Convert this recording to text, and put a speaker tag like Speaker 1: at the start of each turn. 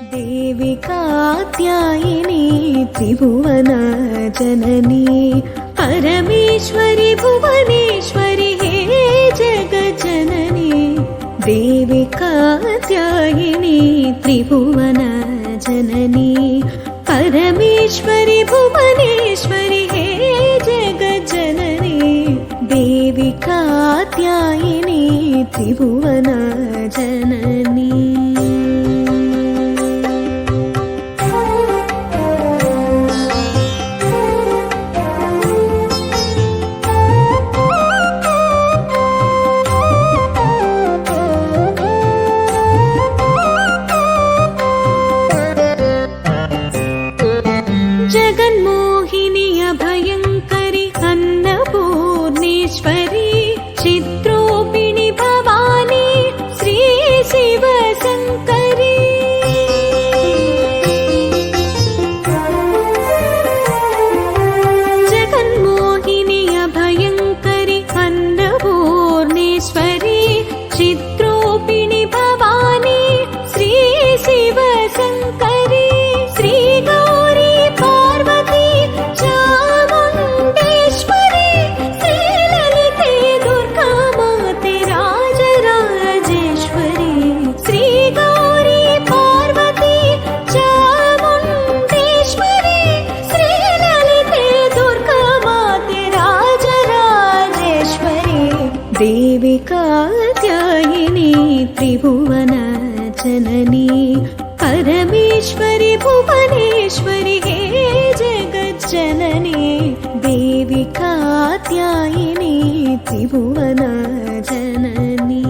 Speaker 1: देवी कात्यायिनी त्रिभुवन जननी परमेश्वरि भुवनेश्वरि हे जगज्जननी देवी कात्यायिनी त्रिभुवन जननी परमेश्वरि भुवनेश्वरि हे जगज्जननी देवी कात्यायिनी त्रिभुवन जननी जगन्मोहिनी अभयंकरी अन्नपूर्णेश्वरी चित्रोपिणी भवानी श्री शिवशंकरी जगन्मोहिनी अभयंकरी अन्नपूर्णेश्वरी चित्रोपिणी भवानी श्री शिवशंकरी श्री गौरी पार्वती चामुंडेश्वरी श्री ललिते दुर्गा माते राजराजेश्वरी श्री गौरी पार्वती चामुंडेश्वरी श्री ललिते दुर्गा माते राजराजेश्वरी देवी कात्यायिनी त्रिभुवन जननी परमेश्वरि भुवनेश्वरि हे जगज्जननी देवी कात्यायिनी त्रिभुवन जननी।